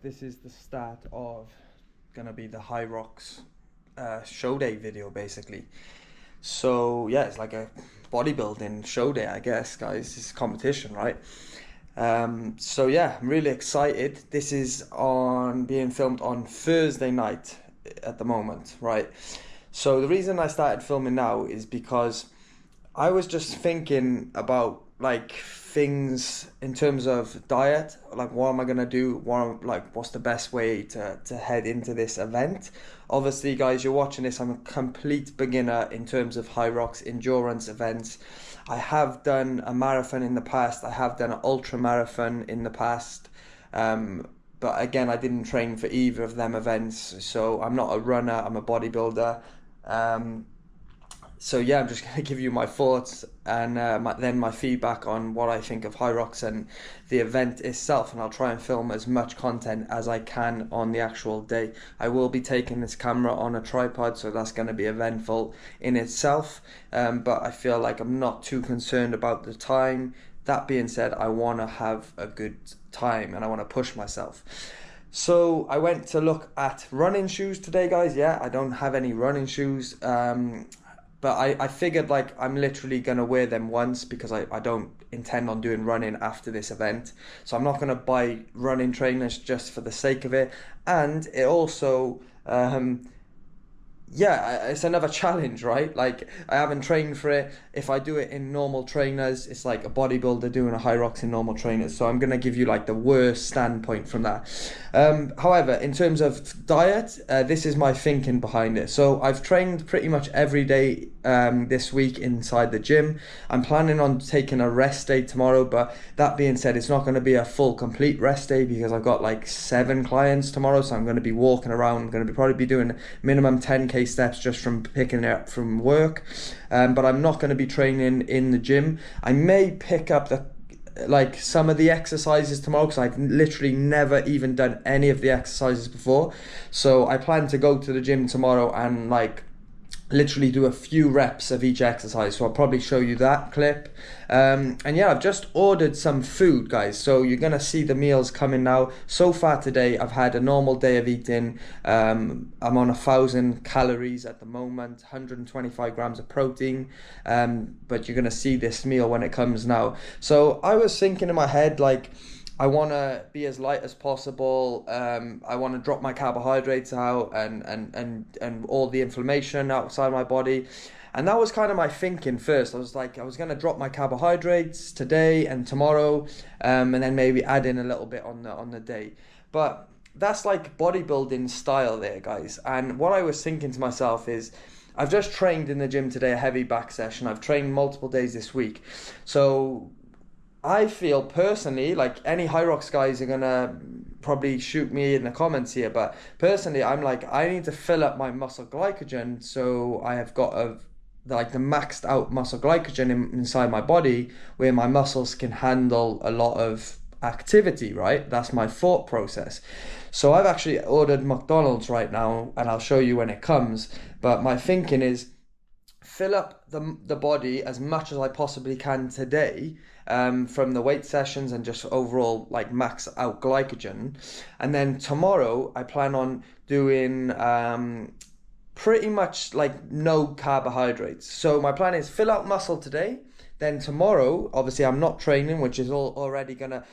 this is the start of gonna be the HYROX show day video basically. So yeah, it's like a bodybuilding show day, I guess, guys. It's competition, right? So yeah, I'm really excited. This is being filmed on Thursday night at the moment, right? So the reason I started filming now is because I was just thinking about like things in terms of diet, like what am I gonna do, what's the best way to head into this event. Obviously guys, you're watching this, I'm a complete beginner in terms of HYROX endurance events. I have done a marathon in the past, I have done an ultra marathon in the past, but again, I didn't train for either of them events, so I'm not a runner, I'm a bodybuilder. So yeah, I'm just going to give you my thoughts and then my feedback on what I think of HYROX and the event itself, and I'll try and film as much content as I can on the actual day. I will be taking this camera on a tripod, so that's going to be eventful in itself, but I feel like I'm not too concerned about the time. That being said, I want to have a good time and I want to push myself. So I went to look at running shoes today, guys. Yeah, I don't have any running shoes. But I figured like I'm literally going to wear them once because I don't intend on doing running after this event. So I'm not going to buy running trainers just for the sake of it. And it also, yeah, it's another challenge, right? Like I haven't trained for it. If I do it in normal trainers, it's like a bodybuilder doing a HYROX in normal trainers. So I'm going to give you like the worst standpoint from that. However, in terms of diet, this is my thinking behind it. So I've trained pretty much every day this week inside the gym. I'm planning on taking a rest day tomorrow, but that being said, it's not going to be a full complete rest day because I've got like 7 clients tomorrow. So I'm going to be walking around. I'm going to probably be doing minimum 10k steps just from picking it up from work, but I'm not going to be training in the gym. I may pick up some of the exercises tomorrow because I've literally never even done any of the exercises before. So I plan to go to the gym tomorrow and like literally do a few reps of each exercise, so I'll probably show you that clip. And yeah, I've just ordered some food, guys, so you're gonna see the meals coming now. So far today I've had a normal day of eating. I'm on 1,000 calories at the moment, 125 grams of protein, but you're gonna see this meal when it comes now. So I was thinking in my head, like, I want to be as light as possible. I want to drop my carbohydrates out and all the inflammation outside my body. And that was kind of my thinking first. I was like, I was going to drop my carbohydrates today and tomorrow, and then maybe add in a little bit on the day. But that's like bodybuilding style there, guys. And what I was thinking to myself is, I've just trained in the gym today, a heavy back session. I've trained multiple days this week. So I feel personally, like any HYROX guys are gonna probably shoot me in the comments here, but personally I'm like, I need to fill up my muscle glycogen, so I have got the maxed out muscle glycogen inside my body where my muscles can handle a lot of activity, right? That's my thought process. So I've actually ordered McDonald's right now and I'll show you when it comes, but my thinking is fill up the body as much as I possibly can today, from the weight sessions and just overall like max out glycogen. And then tomorrow I plan on doing pretty much like no carbohydrates. So my plan is fill out muscle today. Then tomorrow, obviously I'm not training, which is already gonna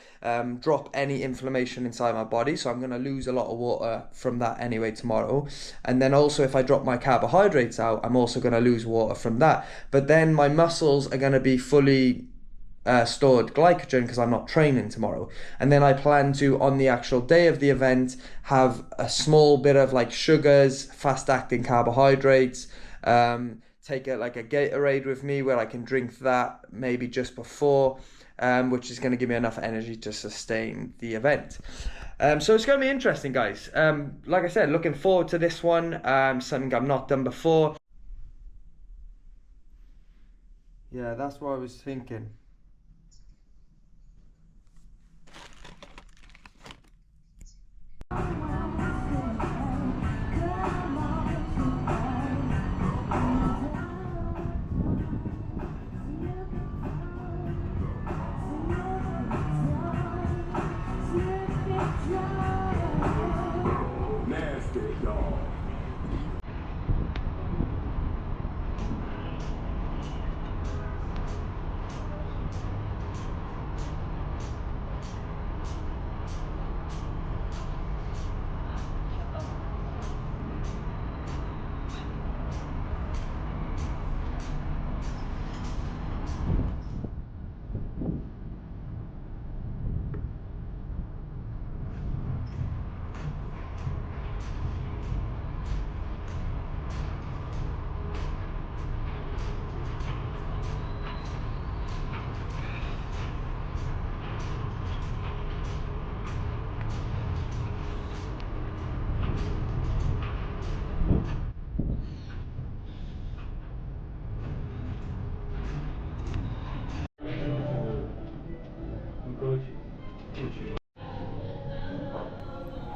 drop any inflammation inside my body. So I'm gonna lose a lot of water from that anyway tomorrow. And then also if I drop my carbohydrates out, I'm also gonna lose water from that. But then my muscles are gonna be fully stored glycogen because I'm not training tomorrow. And then I plan to, on the actual day of the event, have a small bit of like sugars, fast acting carbohydrates, take a Gatorade with me where I can drink that maybe just before, which is going to give me enough energy to sustain the event. So it's going to be interesting, guys. Like I said, looking forward to this one, something I've not done before. Yeah, that's what I was thinking.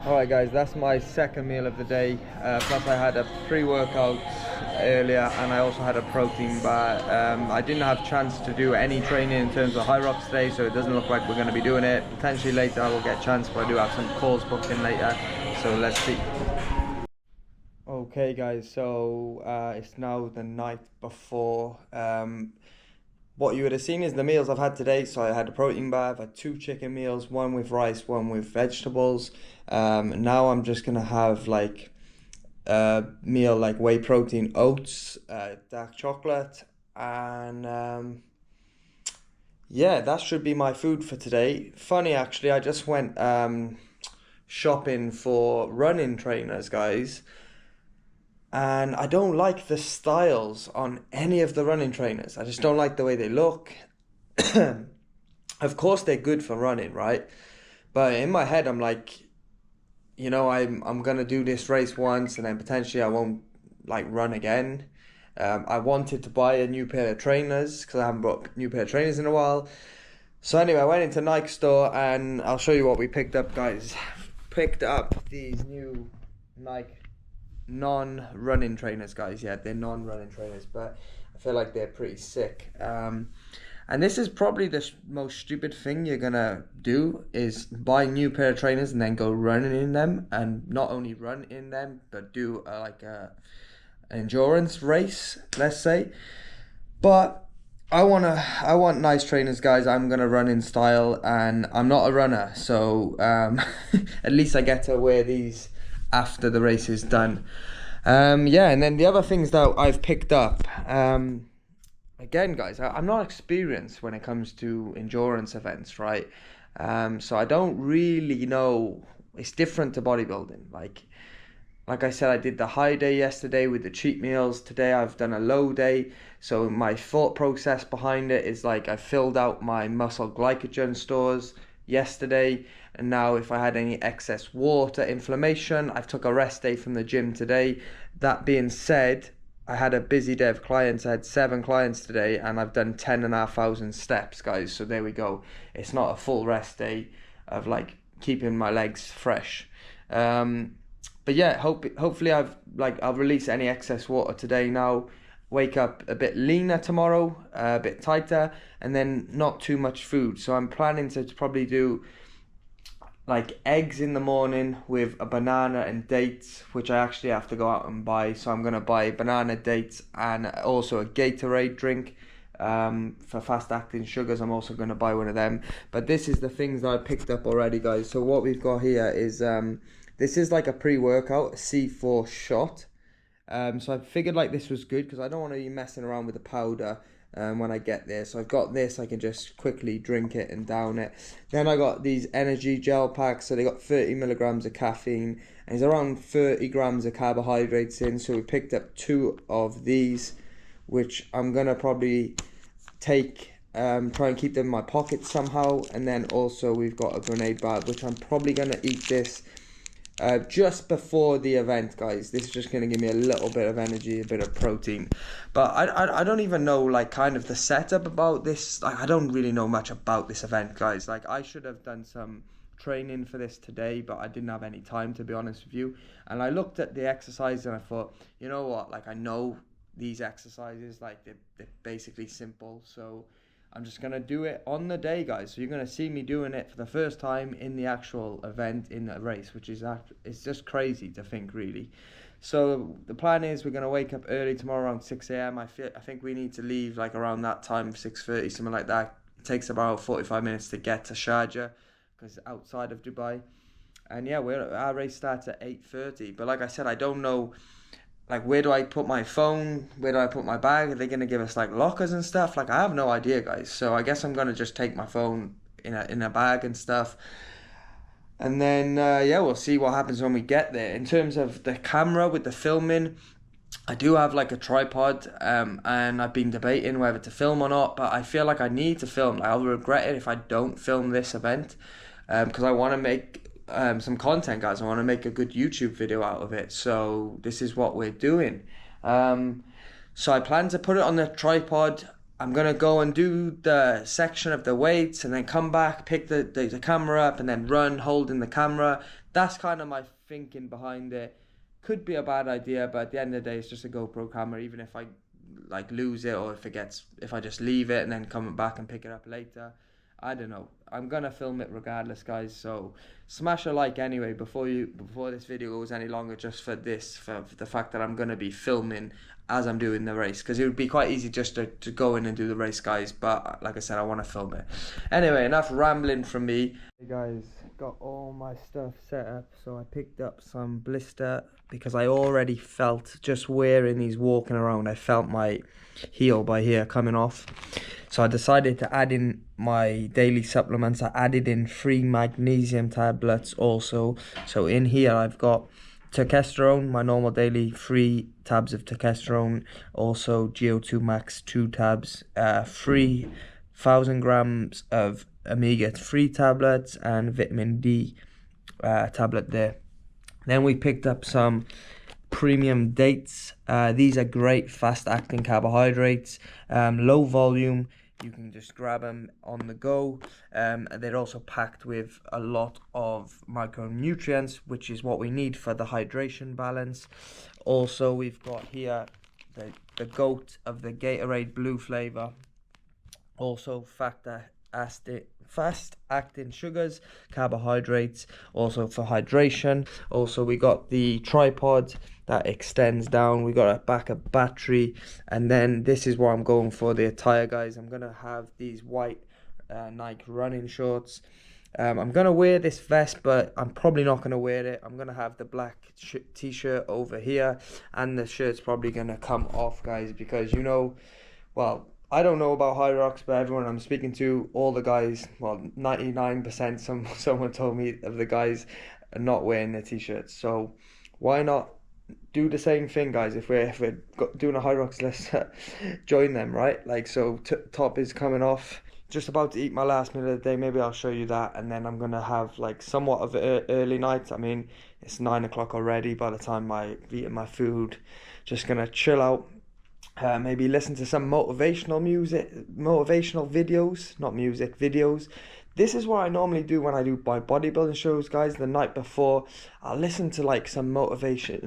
Alright guys, that's my second meal of the day, plus I had a pre-workout earlier and I also had a protein bar. I didn't have a chance to do any training in terms of HYROX today, so it doesn't look like we're going to be doing it. Potentially later I will get a chance, but I do have some calls booked in later, so let's see. Okay guys, so it's now the night before. What you would have seen is the meals I've had today. So I had a protein bar, I've had 2 chicken meals, one with rice, one with vegetables. Now I'm just gonna have like a meal like whey protein, oats, dark chocolate, and yeah, that should be my food for today. Funny actually, I just went shopping for running trainers, guys. And I don't like the styles on any of the running trainers. I just don't like the way they look. Of course they're good for running, right? But in my head I'm like, you know, I'm gonna do this race once and then potentially I won't like run again. I wanted to buy a new pair of trainers because I haven't bought a new pair of trainers in a while. So anyway, I went into Nike store and I'll show you what we picked up, guys. Picked up these new Nike non-running trainers, guys. Yeah, they're non-running trainers, but I feel like they're pretty sick. And this is probably the most stupid thing you're gonna do, is buy a new pair of trainers and then go running in them, and not only run in them but do like a endurance race, let's say. But I want nice trainers, guys. I'm gonna run in style and I'm not a runner, so at least I get to wear these after the race is done. Yeah, and then the other things that I've picked up, again guys, I'm not experienced when it comes to endurance events, right? So I don't really know. It's different to bodybuilding. Like I said, I did the high day yesterday with the cheat meals. Today I've done a low day. So my thought process behind it is like I filled out my muscle glycogen stores yesterday, and now if I had any excess water, inflammation, I've took a rest day from the gym today. That being said, I had a busy day of clients. I had 7 clients today and I've done 10,500 steps, guys. So there we go. It's not a full rest day of like keeping my legs fresh. But yeah, hopefully I'll release any excess water today now. Wake up a bit leaner tomorrow, a bit tighter, and then not too much food. So I'm planning to probably do like eggs in the morning with a banana and dates, which I actually have to go out and buy. So I'm gonna buy banana, dates, and also a Gatorade drink. For fast acting sugars, I'm also gonna buy one of them. But this is the things that I picked up already, guys. So what we've got here is this is like a pre-workout, a C4 shot. So I figured like this was good because I don't want to be messing around with the powder when I get there. So I've got this, I can just quickly drink it and down it. Then I got these energy gel packs, so they got 30 milligrams of caffeine and it's around 30 grams of carbohydrates in. So we picked up 2 of these, which I'm gonna probably take, try and keep them in my pocket somehow. And then also we've got a grenade bar, which I'm probably gonna eat this just before the event, guys. This is just going to give me a little bit of energy, a bit of protein. But I don't even know like kind of the setup about this. Like I don't really know much about this event, guys. Like I should have done some training for this today, but I didn't have any time, to be honest with you. And I looked at the exercise and I thought, you know what, like I know these exercises, like they're basically simple, so I'm just going to do it on the day, guys. So you're going to see me doing it for the first time in the actual event, in a race, which is it's just crazy to think, really. So the plan is we're going to wake up early tomorrow around 6 a.m. I think we need to leave like around that time, 6:30, something like that. It takes about 45 minutes to get to Sharjah because it's outside of Dubai. And yeah, our race starts at 8:30. But like I said, I don't know, like, where do I put my phone? Where do I put my bag? Are they going to give us, like, lockers and stuff? Like, I have no idea, guys. So I guess I'm going to just take my phone in a bag and stuff. And then, yeah, we'll see what happens when we get there. In terms of the camera with the filming, I do have, like, a tripod. And I've been debating whether to film or not. But I feel like I need to film. Like, I'll regret it if I don't film this event. Because I want to make some content, guys. I want to make a good YouTube video out of it, so this is what we're doing. So I plan to put it on the tripod. I'm gonna go and do the section of the weights and then come back, pick the camera up and then run holding the camera, that's kind of my thinking behind it. Could be a bad idea, but at the end of the day, it's just a GoPro camera. Even if I like lose it, or if I just leave it and then come back and pick it up later, I don't know. I'm gonna film it regardless, guys. So smash a like anyway before this video goes any longer, just for the fact that I'm gonna be filming as I'm doing the race, because it would be quite easy just to go in and do the race, guys, but like I said, I want to film it. Anyway, enough rambling from me. Hey guys, got all my stuff set up. So I picked up some blister because I already felt, just wearing these, walking around, I felt my heel by here coming off. So I decided to add in my daily supplements. I added in 3 magnesium tablets also. So in here I've got testosterone, my normal daily 3 tabs of testosterone, also GO2 max 2 tabs, 3,000 grams of omega-3 tablets, and vitamin D tablet there. Then we picked up some premium dates. These are great fast acting carbohydrates, low volume. You can just grab them on the go. They're also packed with a lot of micronutrients, which is what we need for the hydration balance. Also, we've got here the goat of the Gatorade blue flavor. Also, fast acting sugars, carbohydrates, also for hydration. Also, we got the tripod that extends down. We got a backup battery, and then this is what I'm going for, the attire, guys. I'm gonna have these white Nike running shorts. I'm gonna wear this vest, but I'm probably not gonna wear it. I'm gonna have the black t-shirt over here, and the shirt's probably gonna come off, guys, because well, I don't know about HYROX, but everyone I'm speaking to, all the guys, well, 99%, someone told me of the guys are not wearing their t-shirts. So why not do the same thing, guys? If we're doing a HYROX, let's join them, right? Like, so top is coming off. Just about to eat my last meal of the day. Maybe I'll show you that, and then I'm gonna have like somewhat of an early night. I mean, it's 9 o'clock already by the time I've eaten my food. Just gonna chill out. Maybe listen to some motivational videos. This is what I normally do when I do my bodybuilding shows, guys. The night before, I'll listen to like some motivation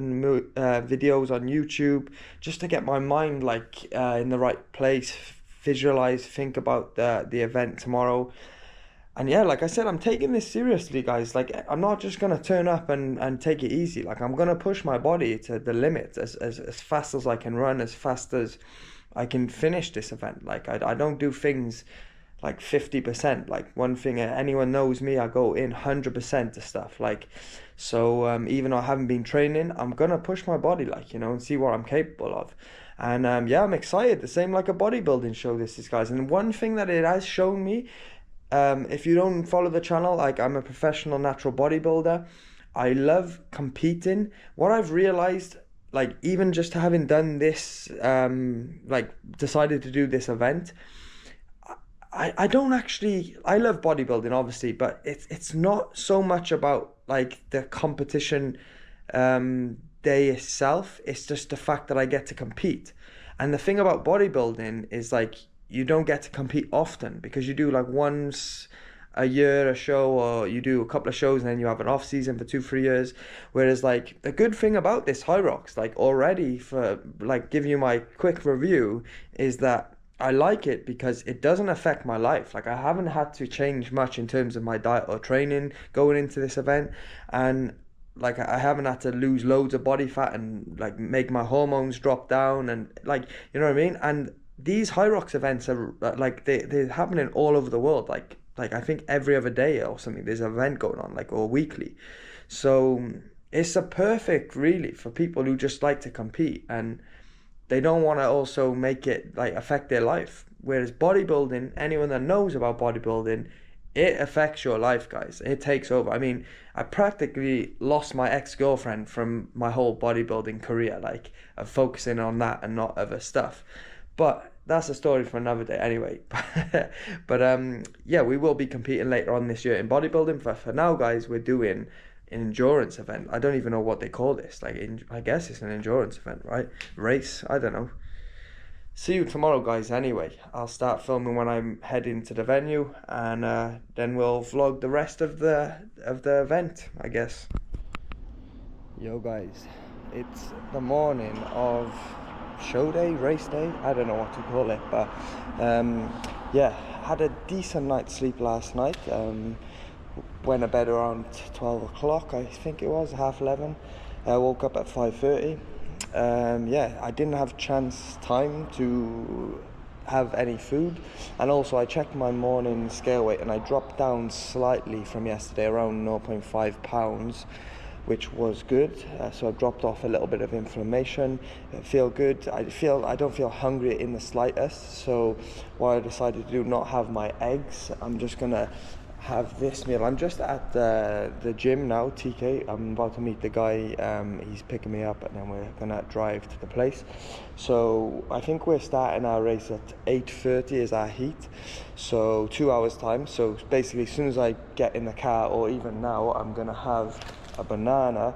videos on YouTube, just to get my mind like in the right place, visualize, think about the event tomorrow. And yeah, like I said, I'm taking this seriously, guys. Like, I'm not just gonna turn up and take it easy. Like, I'm gonna push my body to the limit, as fast as I can run, as fast as I can finish this event. Like, I don't do things like 50%. Like, one thing, anyone knows me, I go in 100% to stuff. Like, so even though I haven't been training, I'm gonna push my body, like, and see what I'm capable of. And yeah, I'm excited. The same like a bodybuilding show this is, guys. And one thing that it has shown me, if you don't follow the channel, like, I'm a professional natural bodybuilder. I love competing. What I've realized, like, even just having done this, like, decided to do this event, I don't actually, I love bodybuilding, obviously, but it's not so much about like the competition day itself. It's just the fact that I get to compete. And the thing about bodybuilding is, like, you don't get to compete often, because you do like once a year a show, or you do a couple of shows and then you have an off season for 2-3 years. Whereas, like, the good thing about this HYROX, like, already, for like giving you my quick review, is that I like it because it doesn't affect my life. Like, I haven't had to change much in terms of my diet or training going into this event, and like, I haven't had to lose loads of body fat and like make my hormones drop down, and like, you know what I mean? And these HYROX events are like, they're happening all over the world. Like I think every other day or something there's an event going on, like, or weekly. So it's a perfect, really, for people who just like to compete and they don't want to also make it like affect their life. Whereas bodybuilding, anyone that knows about bodybuilding, it affects your life, guys. It takes over. I mean, I practically lost my ex-girlfriend from my whole bodybuilding career, like, of focusing on that and not other stuff. But that's a story for another day anyway. But yeah, we will be competing later on this year in bodybuilding. For now, guys, we're doing an endurance event. I don't even know what they call this. Like, I guess it's an endurance event, right? Race, I don't know. see you tomorrow, guys. Anyway, I'll start filming when I'm heading to the venue, and then we'll vlog the rest of the event, I guess. Yo, guys, it's the morning of show day, race day, I don't know what to call it, but yeah, had a decent night's sleep last night. Went to bed around 12 o'clock, I think it was, half 11. Woke up at 5:30. Yeah, I didn't have time to have any food, and also I checked my morning scale weight and I dropped down slightly from yesterday, around 0.5 pounds, which was good. So I dropped off a little bit of inflammation. I feel good. I don't feel hungry in the slightest. So what I decided to do, not have my eggs. I'm just gonna have this meal. I'm just at the gym now, TK. I'm about to meet the guy. He's picking me up, and then we're gonna drive to the place. So I think we're starting our race at 8:30 is our heat, so 2 hours time. So basically, as soon as I get in the car, or even now, I'm gonna have a banana.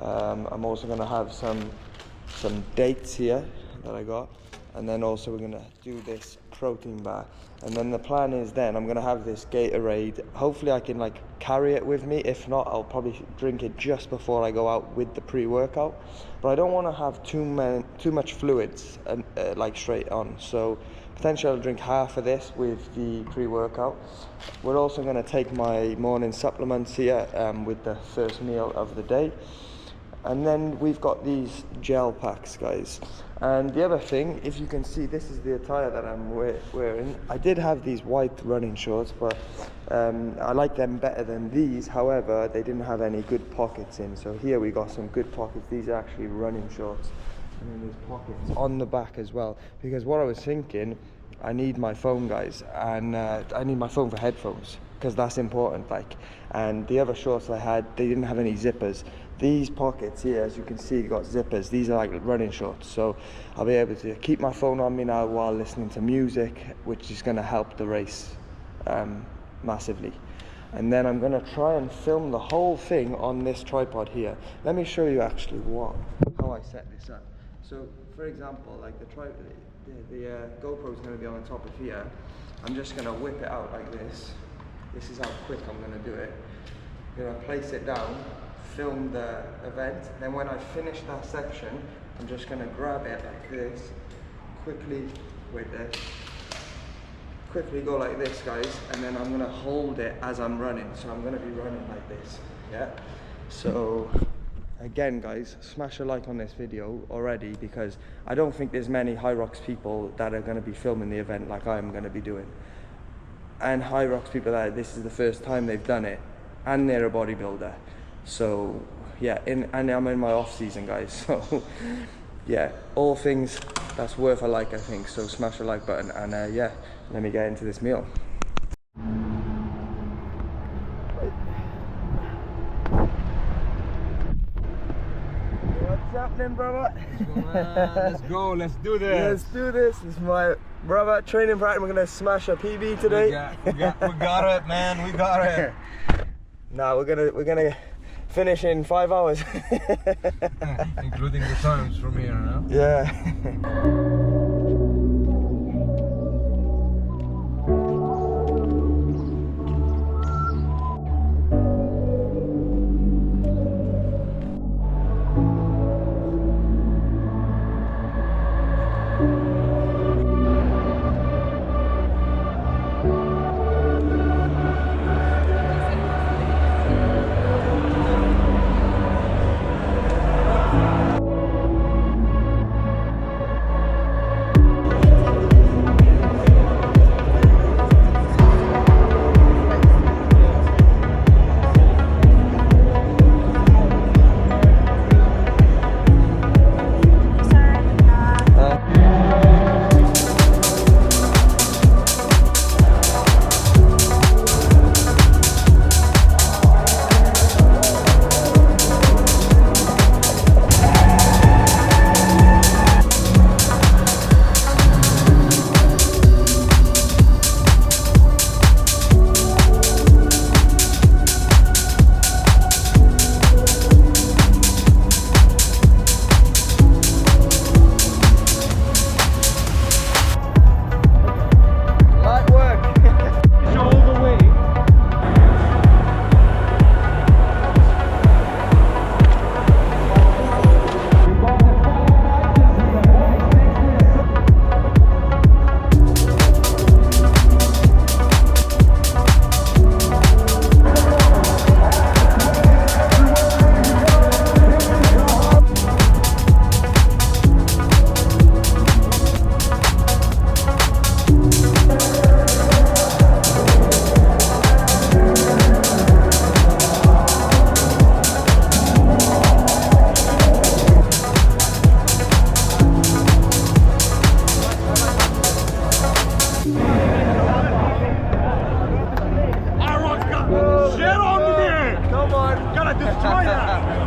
I'm also gonna have some dates here that I got, and then also we're gonna do this protein bar. And then the plan is, then I'm gonna have this Gatorade. Hopefully I can like carry it with me. If not, I'll probably drink it just before I go out with the pre-workout. But I don't want to have too much fluids like straight on. So potentially I'll drink half of this with the pre-workout. We're also gonna take my morning supplements here with the first meal of the day. And then we've got these gel packs, guys. And the other thing, if you can see, this is the attire that I'm wearing. I did have these white running shorts, but I like them better than these. However, they didn't have any good pockets in. So here we got some good pockets. These are actually running shorts. And then there's pockets on the back as well. Because what I was thinking, I need my phone, guys. And I need my phone for headphones, because that's important. Like, and the other shorts I had, they didn't have any zippers. These pockets here, as you can see, got zippers. These are like running shorts, so I'll be able to keep my phone on me now while listening to music, which is going to help the race massively. And then I'm going to try and film the whole thing on this tripod here. Let me show you actually how I set this up. So for example, like the GoPro is going to be on the top of here. I'm just going to whip it out like this. This is how quick I'm going to do it. I'm going to place it down, film the event, then when I finish that section, I'm just going to grab it like this, quickly go like this, guys, and then I'm going to hold it as I'm running. So I'm going to be running like this, yeah? So again, guys, smash a like on this video already, because I don't think there's many HYROX people that are going to be filming the event like I'm going to be doing. And HYROX people that this is the first time they've done it, and they're a bodybuilder. So yeah, and I'm in my off season, guys. So yeah, all things that's worth a like, I think. So smash the like button, and yeah, let me get into this meal. What's happening, brother? Let's go, let's do this. Let's do this. This is my brother training practice. We're gonna smash a PB today. We got it, man. We got it. Nah, we're gonna finish in 5 hours. Including the times from here, no? Yeah. gotta destroy that!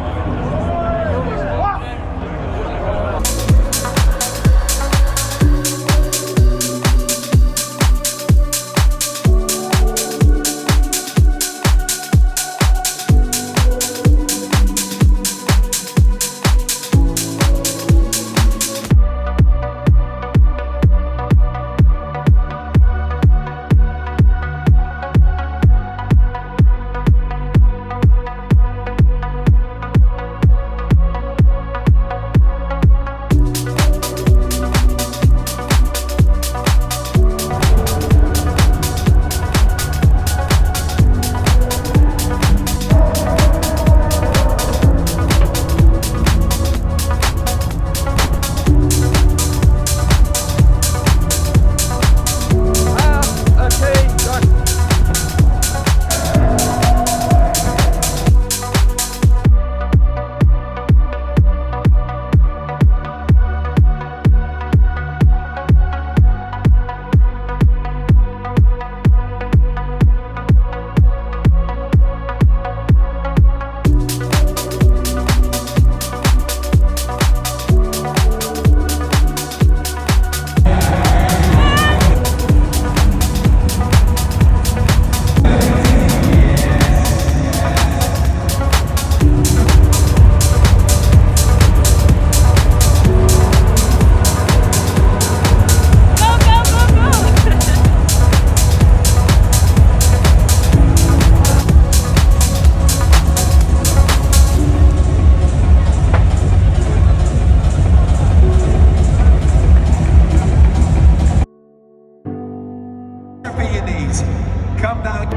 Come down.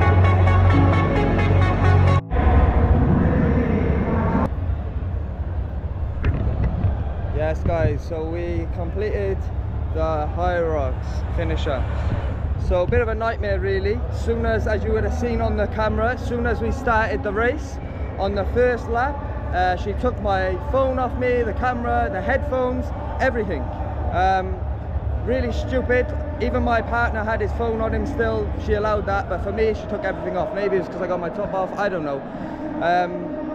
Yes guys, so we completed the HYROX finisher. So a bit of a nightmare really. As you would have seen on the camera, as soon as we started the race, on the first lap, she took my phone off me, the camera, the headphones, everything. Really stupid. Even my partner had his phone on him still, she allowed that, but for me she took everything off. Maybe it's because I got my top off, I don't know.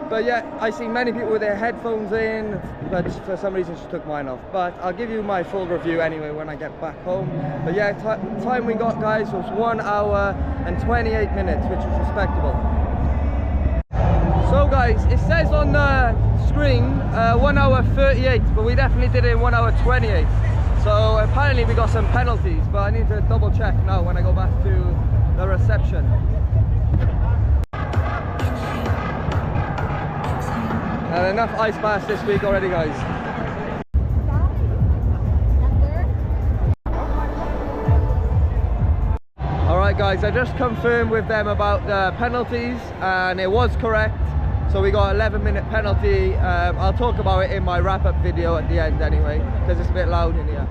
But yeah, I see many people with their headphones in, but for some reason she took mine off. But I'll give you my full review anyway when I get back home. But yeah, time we got guys was 1 hour and 28 minutes, which is respectable. So guys, it says on the screen 1 hour 38, but we definitely did it in 1 hour 28. So apparently we got some penalties, but I need to double check now when I go back to the reception. And enough ice baths this week already, guys. Alright guys, I just confirmed with them about the penalties and it was correct. So we got 11-minute penalty. I'll talk about it in my wrap-up video at the end anyway, because it's a bit loud in here.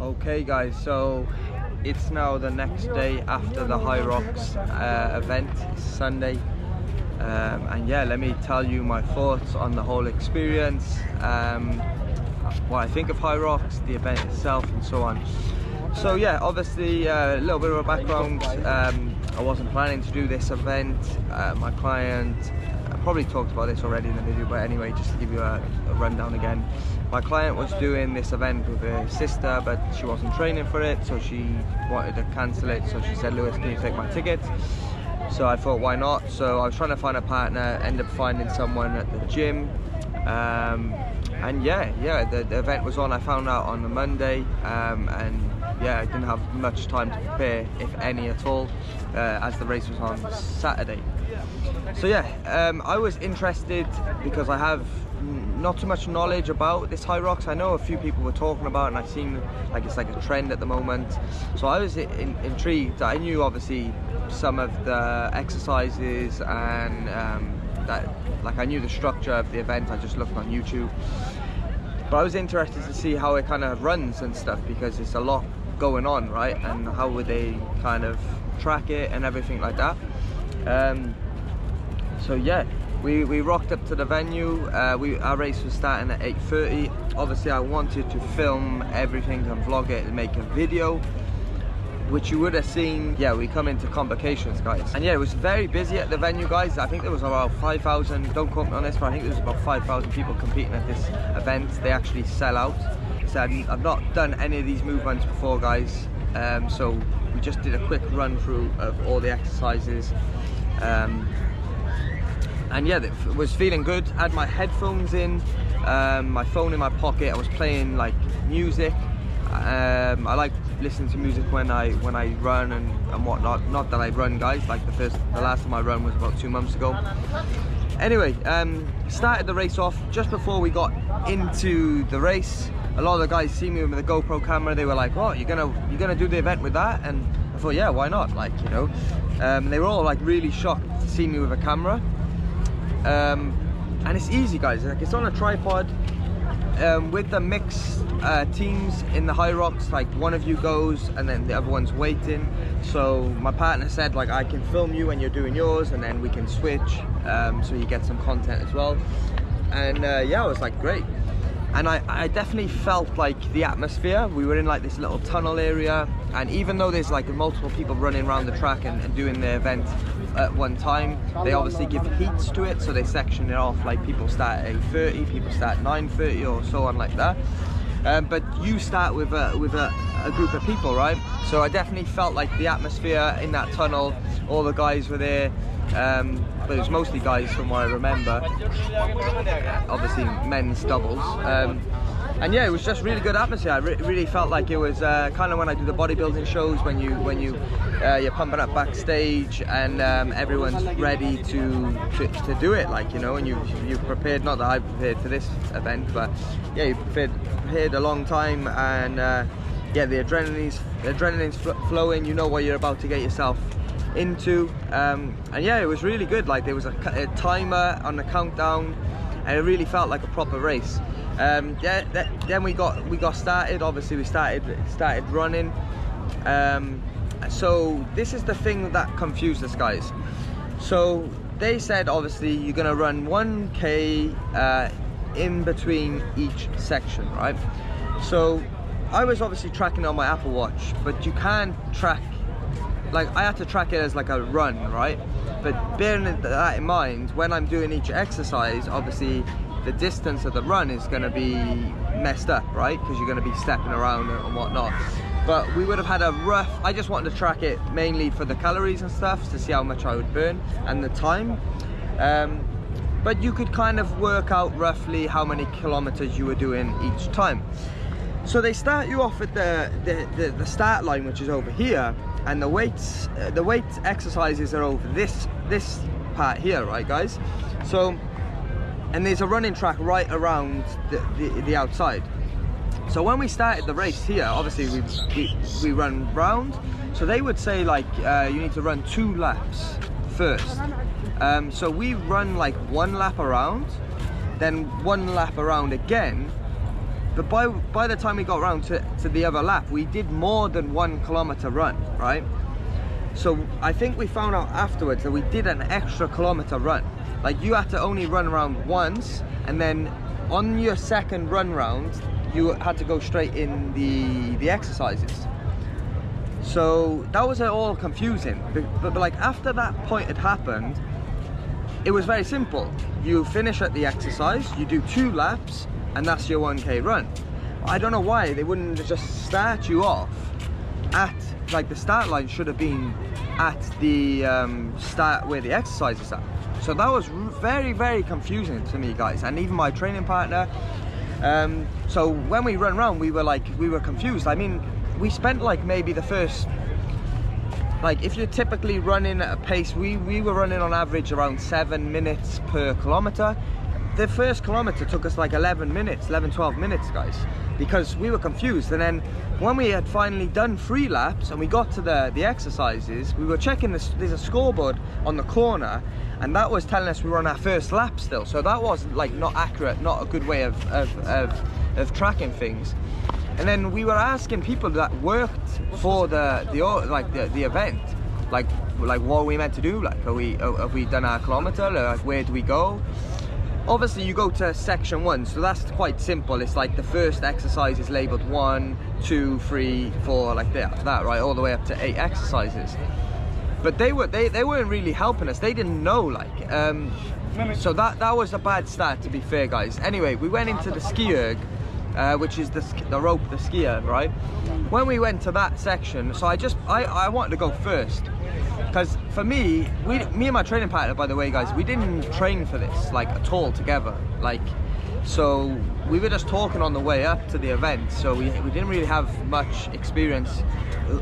Okay guys, so it's now the next day after the HYROX event. It's Sunday. And yeah, let me tell you my thoughts on the whole experience, what I think of HYROX, the event itself and so on. So yeah, obviously a little bit of a background. I wasn't planning to do this event. My client, I probably talked about this already in the video, but anyway, just to give you a rundown again. My client was doing this event with her sister, but she wasn't training for it, so she wanted to cancel it. So she said, Lewis, can you take my ticket? So I thought, why not? So I was trying to find a partner, ended up finding someone at the gym. And yeah, the event was on. I found out on the Monday, and yeah, I didn't have much time to prepare, if any at all, as the race was on Saturday. So yeah, I was interested because I have not too much knowledge about this HYROX. I know a few people were talking about it, and I've seen like it's like a trend at the moment. So I was intrigued. I knew obviously some of the exercises and that, like, I knew the structure of the event. I just looked on YouTube, but I was interested to see how it kind of runs and stuff, because it's a lot going on, right? And how would they kind of track it and everything like that. So yeah, we rocked up to the venue. Our race was starting at 8:30. Obviously I wanted to film everything and vlog it and make a video, which you would have seen. Yeah, we come into complications, guys. And yeah, it was very busy at the venue, guys. I think there was about 5,000, don't quote me on this, but I think there was about 5,000 people competing at this event. They actually sell out. So I've not done any of these movements before, guys. So we just did a quick run through of all the exercises. And yeah, it was feeling good. I had my headphones in, my phone in my pocket. I was playing like music. I like listening to music when I run and whatnot. Not that I run, guys. Like the last time I run was about 2 months ago. Anyway, started the race off. Just before we got into the race, a lot of the guys see me with the GoPro camera. They were like, "Oh, you're gonna do the event with that?" And I thought, yeah, why not? Like, you know, they were all like really shocked to see me with a camera. And it's easy, guys. Like, it's on a tripod. With the mixed teams in the HYROX, like one of you goes and then the other one's waiting. So my partner said, like, I can film you when you're doing yours, and then we can switch, so you get some content as well. And yeah, I was like, great. And I definitely felt like the atmosphere. We were in like this little tunnel area, and even though there's like multiple people running around the track and doing the event at one time, they obviously give heats to it, so they section it off. Like people start at 8:30, people start at 9:30, or so on like that. But you start with a group of people, right? So I definitely felt like the atmosphere in that tunnel. All the guys were there, but it was mostly guys from what I remember. Obviously men's doubles. And yeah, it was just really good atmosphere. I really felt like it was kind of when I do the bodybuilding shows, when you're pumping up backstage and everyone's ready to do it, like, you know, and you've prepared. Not that I prepared for this event, but yeah, you prepared a long time, and yeah, the adrenaline's flowing. You know what you're about to get yourself into, and yeah, it was really good. Like, there was a timer on the countdown, and it really felt like a proper race. Yeah, then we got started. Obviously we started running. So this is the thing that confused us, guys. So they said, obviously, you're gonna run 1K in between each section, right? So I was obviously tracking on my Apple Watch, but you can't track, like, I had to track it as like a run, right? But bearing that in mind, when I'm doing each exercise, obviously the distance of the run is going to be messed up, right? Because you're going to be stepping around and whatnot. But we would have had a rough, I just wanted to track it mainly for the calories and stuff, to see how much I would burn and the time. But you could kind of work out roughly how many kilometers you were doing each time. So they start you off at the start line, which is over here, and the weight exercises are over this part here, right, guys? So, and there's a running track right around the outside. So when we started the race here, obviously we run round. So they would say, like, you need to run 2 laps first. So we run like 1 lap around, then 1 lap around again. But by the time we got around to the other lap, we did more than 1 kilometer run, right? So I think we found out afterwards that we did an extra kilometer run. Like, you had to only run around once, and then on your second run round, you had to go straight in the exercises. So that was all confusing. But like, after that point had happened, it was very simple. You finish at the exercise, you do 2 laps, and that's your 1K run. I don't know why they wouldn't just start you off at, like, the start line should have been at the start where the exercise is at. So that was very, very confusing to me, guys, and even my training partner. So when we run around, we were confused. I mean, we spent like maybe the first, like, if you're typically running at a pace, we were running on average around 7 minutes per kilometer. The first kilometer took us like 11, 12 minutes, guys, because we were confused. And then when we had finally done 3 laps and we got to the exercises, we were checking this. There's a scoreboard on the corner, and that was telling us we were on our first lap still. So that was like not accurate, not a good way of tracking things. And then we were asking people that worked for the event, like what are we meant to do? Like, have we done our kilometer? Like, where do we go? obviously you go to section 1, so that's quite simple. It's like the first exercise is labeled 1, 2, 3, 4, like that, right, all the way up to 8 exercises. But they weren't really helping us. They didn't know, like, so that was a bad start, to be fair, guys. Anyway, we went into the ski erg, which is the rope, the skier, right? When we went to that section, so I wanted to go first, because for me and my training partner, by the way, guys, we didn't train for this like at all together, like, so we were just talking on the way up to the event, so we didn't really have much experience,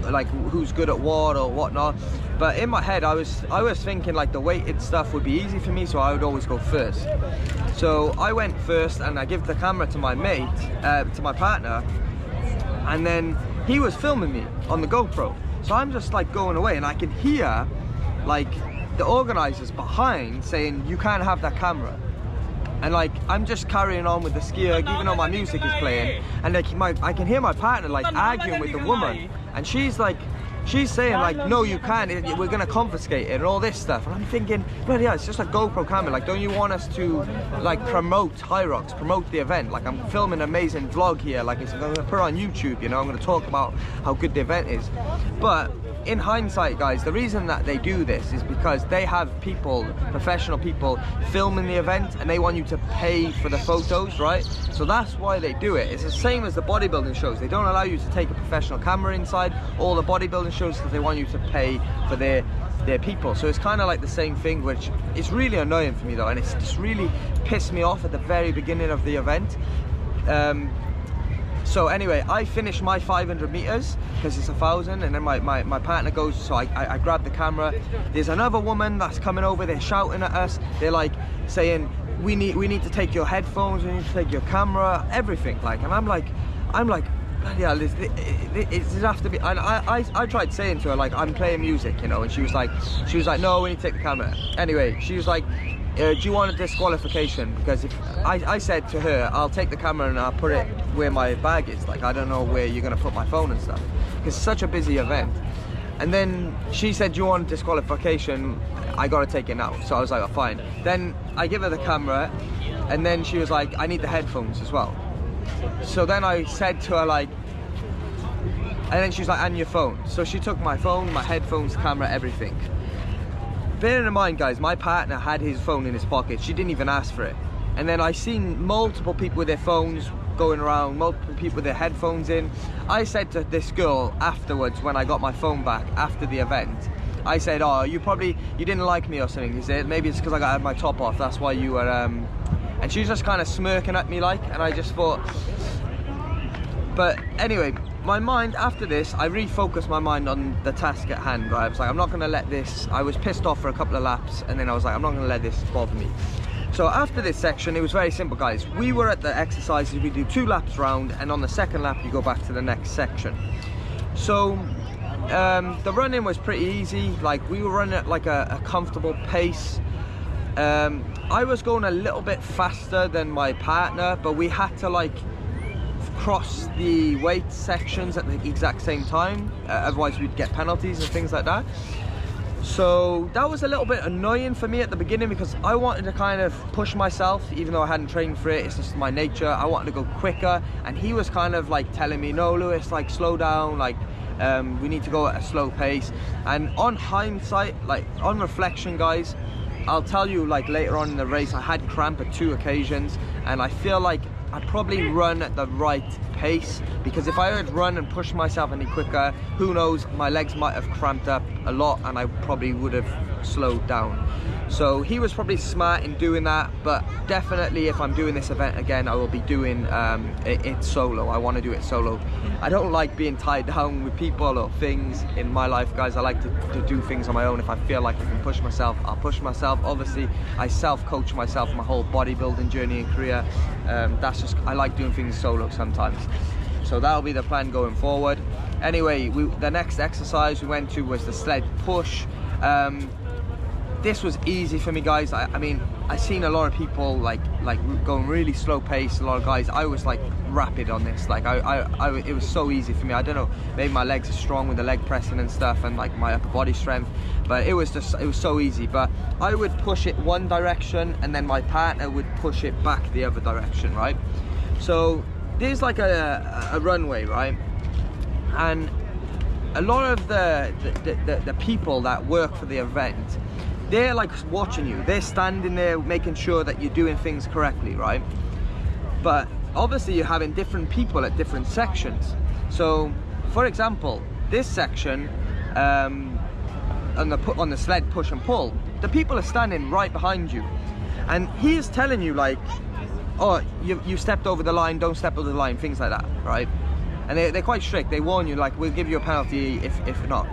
like who's good at what or whatnot. But in my head I was thinking like the weighted stuff would be easy for me, so I would always go first. So I went first and I give the camera to my mate, to my partner, and then he was filming me on the GoPro. So I'm just like going away, and I can hear like the organizers behind saying, you can't have that camera. And like I'm just carrying on with the skier even though my music is playing, and like I can hear my partner like arguing with the woman, and she's saying like, no, you can't, we're gonna confiscate it and all this stuff. And I'm thinking, bloody hell, it's just a GoPro camera, like, don't you want us to like promote HYROX, promote the event? Like, I'm filming an amazing vlog here, like I'm gonna put it on YouTube, you know, I'm gonna talk about how good the event is. But in hindsight, guys, the reason that they do this is because they have people, professional people, filming the event, and they want you to pay for the photos, right? So that's why they do it. It's the same as the bodybuilding shows. They don't allow you to take a professional camera inside all the bodybuilding shows because they want you to pay for their people. So it's kind of like the same thing, which is really annoying for me though, and it's just really pissed me off at the very beginning of the event. So anyway, I finished my 500 meters because it's 1,000, and then my partner goes, so I grab the camera. There's another woman that's coming over, they're shouting at us, they're like saying, we need to take your headphones, we need to take your camera, everything, like, and I'm like, yeah, it has to be. And I tried saying to her, like, I'm playing music, you know, and she was like, no, we need to take the camera. Anyway, she was like, do you want a disqualification? Because if I said to her, I'll take the camera and I'll put it where my bag is, like, I don't know where you're gonna put my phone and stuff, because it's such a busy event. And then she said, do you want disqualification? I gotta take it now. So I was like, oh, fine. Then I give her the camera, and then she was like, I need the headphones as well. So then I said to her, like, and then she was like, and your phone. So she took my phone, my headphones, camera, everything. Bearing in mind, guys, my partner had his phone in his pocket. She didn't even ask for it. And then I seen multiple people with their phones going around, multiple people with their headphones in. I said to this girl afterwards, when I got my phone back after the event, I said, oh, you didn't like me or something, is it? Maybe it's because I had my top off, that's why you were, and she was just kind of smirking at me, like, and I just thought, but anyway, my mind after this, I refocused my mind on the task at hand, right? I was like, I'm not gonna let this, I was pissed off for a couple of laps, and then I was like, I'm not gonna let this bother me. So after this section, it was very simple, guys. We were at the exercises, we do 2 laps round, and on the second lap, you go back to the next section. So the running was pretty easy, like we were running at like a comfortable pace. I was going a little bit faster than my partner, but we had to like cross the weight sections at the exact same time, otherwise we'd get penalties and things like that. So that was a little bit annoying for me at the beginning, because I wanted to kind of push myself, even though I hadn't trained for it. It's just my nature. I wanted to go quicker, and he was kind of like telling me, no, Lewis, like, slow down, like, we need to go at a slow pace. And on hindsight, like, on reflection, guys, I'll tell you, like, later on in the race, I had cramp at 2 occasions, and I feel like I probably run at the right pace, because if I had run and pushed myself any quicker, who knows, my legs might have cramped up a lot and I probably would have slowed down. So he was probably smart in doing that, but definitely if I'm doing this event again, I will be doing it solo. I want to do it solo. I don't like being tied down with people or things in my life, guys. I like to do things on my own. If I feel like I can push myself, I'll push myself. Obviously, I self-coach myself my whole bodybuilding journey and career. That's just, I like doing things solo sometimes. So that'll be the plan going forward. Anyway, the next exercise we went to was the sled push. This was easy for me, guys. I mean, I seen a lot of people like going really slow pace, a lot of guys. I was like rapid on this, like it was so easy for me. I don't know, maybe my legs are strong with the leg pressing and stuff, and like my upper body strength, but it was so easy. But I would push it one direction and then my partner would push it back the other direction, right? So there's like a runway, right? And a lot of the people that work for the event, they're like watching you. They're standing there making sure that you're doing things correctly, right? But obviously you're having different people at different sections. So for example, this section on the sled push and pull, the people are standing right behind you, and he's telling you like, oh, you stepped over the line, don't step over the line, things like that, right? And they're quite strict. They warn you like, we'll give you a penalty if not.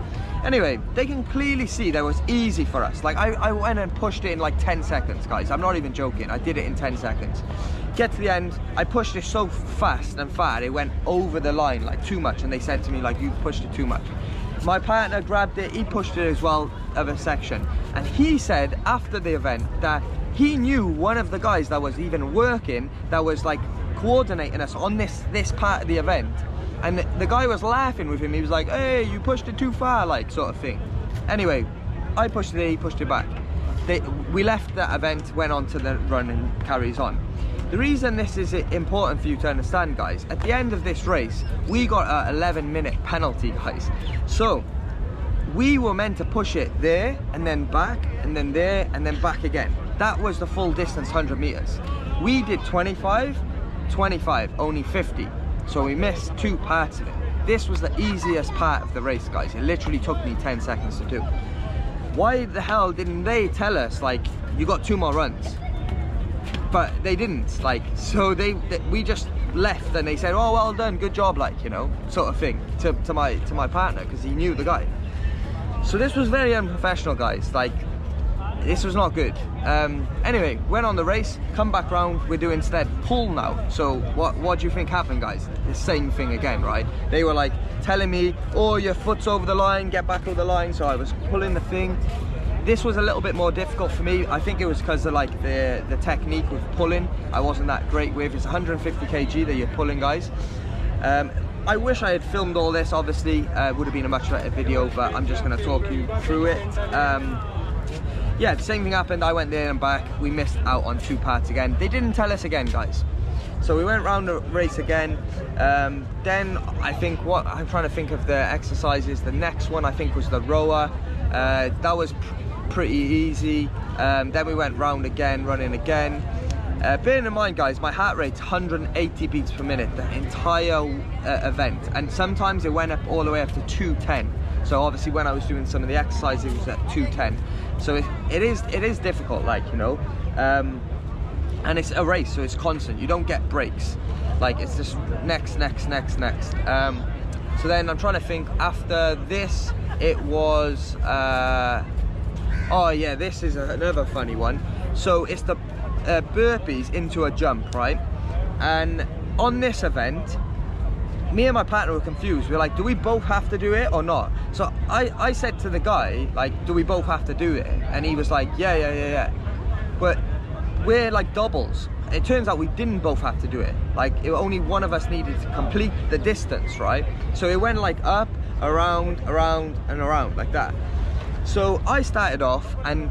Anyway, they can clearly see that it was easy for us. Like I went and pushed it in like 10 seconds, guys. I'm not even joking. I did it in 10 seconds. Get to the end, I pushed it so fast and far, it went over the line like too much, and they said to me like, you pushed it too much. My partner grabbed it, he pushed it as well, other section, and he said after the event that he knew one of the guys that was even working, that was like coordinating us on this part of the event. And the guy was laughing with him. He was like, hey, you pushed it too far, like, sort of thing. Anyway, I pushed it, he pushed it back. We left that event, went on to the run and carries on. The reason this is important for you to understand, guys, at the end of this race, we got a 11-minute penalty, guys. So we were meant to push it there and then back and then there and then back again. That was the full distance, 100 meters. We did 25, only 50. So we missed 2 parts of it. This was the easiest part of the race, guys. It literally took me 10 seconds to do. Why the hell didn't they tell us, like, you got 2 more runs? But they didn't, like, so we just left and they said, oh, well done, good job, like, you know, sort of thing, to my partner, because he knew the guy. So this was very unprofessional, guys. Like, this was not good. Anyway, went on the race, come back round, we're doing instead pull now. So what do you think happened, guys? The same thing again, right? They were like telling me, oh, your foot's over the line, get back over the line. So I was pulling the thing. This was a little bit more difficult for me. I think it was because of like the technique with pulling, I wasn't that great with. It's 150 kg that you're pulling, guys. I wish I had filmed all this, obviously. It would have been a much better video, but I'm just gonna talk you through it. Yeah, the same thing happened. I went there and back. We missed out on 2 parts again. They didn't tell us again, guys. So we went round the race again. Then I think I'm trying to think of the exercises. The next one I think was the rower. That was pretty easy. Then we went round again, running again. Bearing in mind, guys, my heart rate's 180 beats per minute the entire event, and sometimes it went up all the way up to 210. So obviously when I was doing some of the exercises, it was at 210. So it is difficult, like, you know, and it's a race, so it's constant. You don't get breaks. Like, it's just next. So then I'm trying to think, after this, it was, oh yeah, this is another funny one. So it's the burpees into a jump, right? And on this event, me and my partner were confused. We were like, do we both have to do it or not? So I said to the guy, like, do we both have to do it? And he was like, yeah. But we're like doubles. It turns out we didn't both have to do it. Like, only one of us needed to complete the distance, right? So it went like up, around, and around, like that. So I started off, and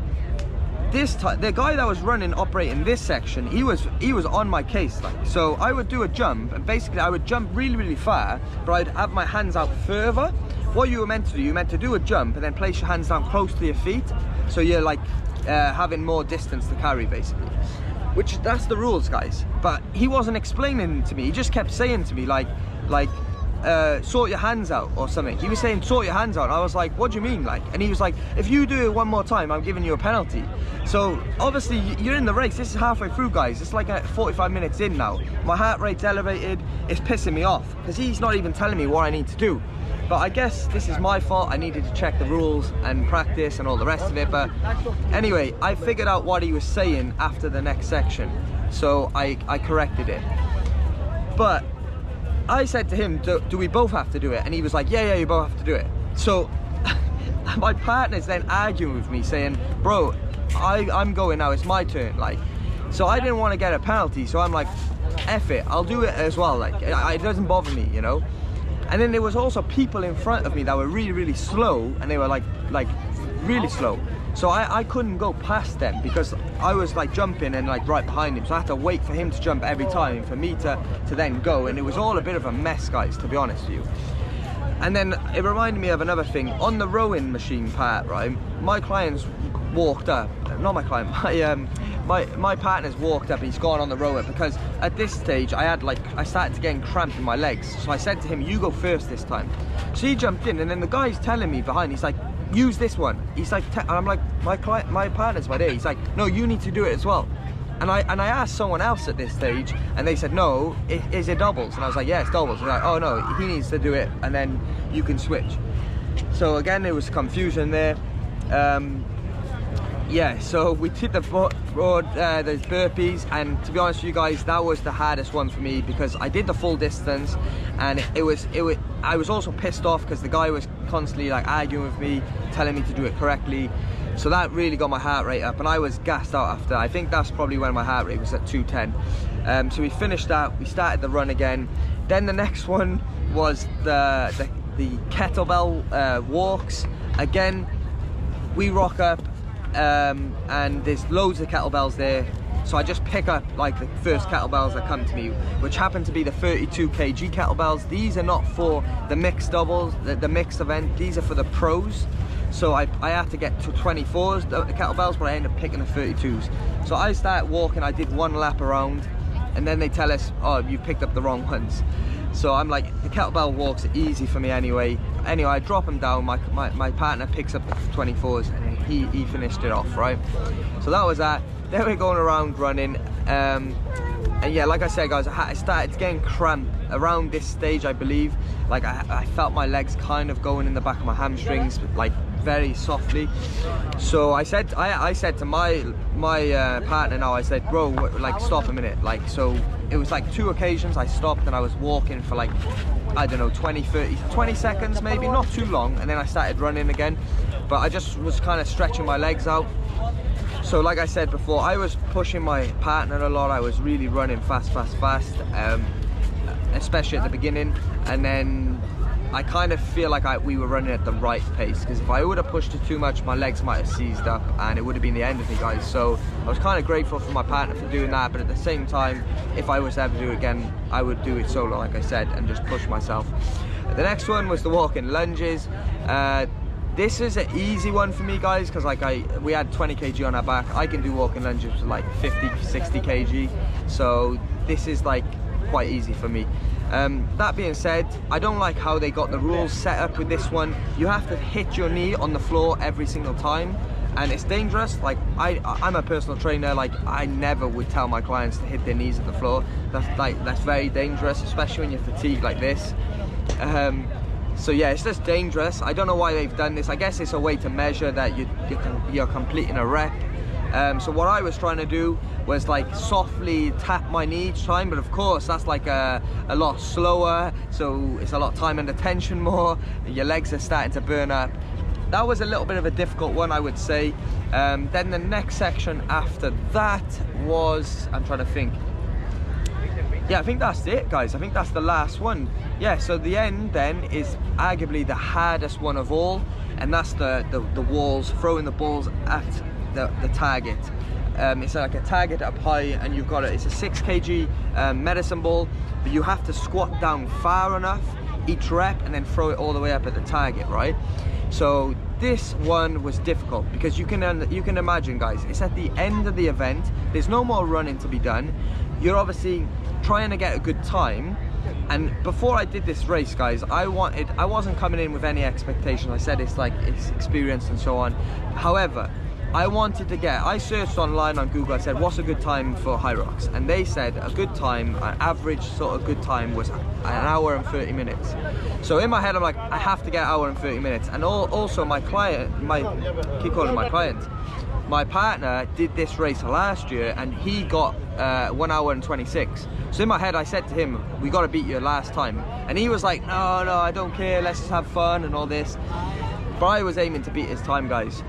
this time the guy that was operating this section, he was on my case, like. So I would do a jump, and basically I would jump really far, but I'd have my hands out further. What you were meant to do, you were meant to do a jump and then place your hands down close to your feet, so you're like having more distance to carry, basically. Which, that's the rules, guys. But he wasn't explaining to me. He just kept saying to me like sort your hands out or something. He was saying sort your hands out, and I was like, what do you mean, like? And he was like, if you do it one more time, I'm giving you a penalty. So obviously you're in the race. This is halfway through, guys. It's like 45 minutes in now. My heart rate's elevated. It's pissing me off because he's not even telling me what I need to do. But I guess this is my fault. I needed to check the rules and practice and all the rest of it. But anyway, I figured out what he was saying after the next section, so I corrected it. But I said to him, do we both have to do it? And he was like, yeah, you both have to do it. So my partner's then arguing with me saying, bro, I'm going now, it's my turn, like. So I didn't want to get a penalty, so I'm like, F it, I'll do it as well, like, it doesn't bother me, you know. And then there was also people in front of me that were really, really slow, and they were like really slow. So I couldn't go past them because I was like jumping and like right behind him. So I had to wait for him to jump every time for me to then go. And it was all a bit of a mess, guys, to be honest with you. And then it reminded me of another thing. On the rowing machine part, right, my clients walked up, not my client, my partner's walked up, he's gone on the rower because at this stage I started to get cramp in my legs. So I said to him, you go first this time. So he jumped in, and then the guy's telling me behind, he's like, use this one. He's like, and I'm like, my partner's right there. He's like, no, you need to do it as well. And I asked someone else at this stage, and they said, no, is it doubles? And I was like, yeah, it's doubles. And they're like, oh no, he needs to do it, and then you can switch. So again, there was confusion there. Yeah, so we did the those burpees, and to be honest with you guys, that was the hardest one for me because I did the full distance, and I was also pissed off because the guy was constantly like arguing with me, telling me to do it correctly. So that really got my heart rate up, and I was gassed out after. I think that's probably when my heart rate was at 210. So we finished that, we started the run again. Then the next one was the kettlebell walks. Again, we rock up, and there's loads of kettlebells there. So I just pick up like the first kettlebells that come to me, which happen to be the 32 kg kettlebells. These are not for the mixed doubles, the mixed event. These are for the pros. So I had to get to 24s, the kettlebells, but I ended up picking the 32s. So I started walking, I did one lap around, and then they tell us, oh, you picked up the wrong ones. So I'm like, the kettlebell walks are easy for me anyway. Anyway, I drop them down, my partner picks up the 24s, and he finished it off, right? So that was that. Then we're going around running, and yeah, like I said, guys, I started getting cramp around this stage, I believe. Like I felt my legs kind of going in the back of my hamstrings, like very softly. So I said to my partner now, I said, bro, like, stop a minute. Like, so it was like 2 occasions I stopped, and I was walking for like, I don't know, 20 seconds maybe, not too long, and then I started running again. But I just was kind of stretching my legs out. So like I said before, I was pushing my partner a lot. I was really running fast, especially at the beginning. And then I kind of feel like we were running at the right pace, because if I would have pushed it too much, my legs might have seized up and it would have been the end of me, guys. So I was kind of grateful for my partner for doing that, but at the same time, if I was to ever do it again, I would do it solo, like I said, and just push myself. The next one was the walking lunges. This is an easy one for me, guys, because like we had 20 kg on our back. I can do walking lunges with like 50, 60 kg. So this is like quite easy for me. That being said, I don't like how they got the rules set up with this one. You have to hit your knee on the floor every single time, and it's dangerous. Like I'm a personal trainer, like I never would tell my clients to hit their knees at the floor. That's very dangerous, especially when you're fatigued like this. So yeah, it's just dangerous. I don't know why they've done this. I guess it's a way to measure that you're completing a rep. So what I was trying to do was like softly tap my knee each time, but of course that's like a lot slower, so it's a lot time and attention more. Your legs are starting to burn up. That was a little bit of a difficult one, I would say. Then the next section after that was, I'm trying to think. Yeah, I think that's it, guys. I think that's the last one. Yeah, so the end then is arguably the hardest one of all, and that's the walls, throwing the balls at the target. It's like a target up high, and you've got it's a 6 kg medicine ball, but you have to squat down far enough each rep and then throw it all the way up at the target, right? So this one was difficult because you can imagine, guys, it's at the end of the event. There's no more running to be done. You're obviously trying to get a good time, and before I did this race, guys, I wasn't coming in with any expectations. I said it's experience and so on. However, I searched online on Google. I said, what's a good time for HYROX? And they said a good time, an average sort of good time was an hour and 30 minutes. So in my head, I'm like, I have to get an hour and 30 minutes. And also my client, keep calling my client, my partner did this race last year and he got 1 hour and 26. So in my head, I said to him, we got to beat you last time. And he was like, no, I don't care. Let's just have fun and all this. But I was aiming to beat his time, guys.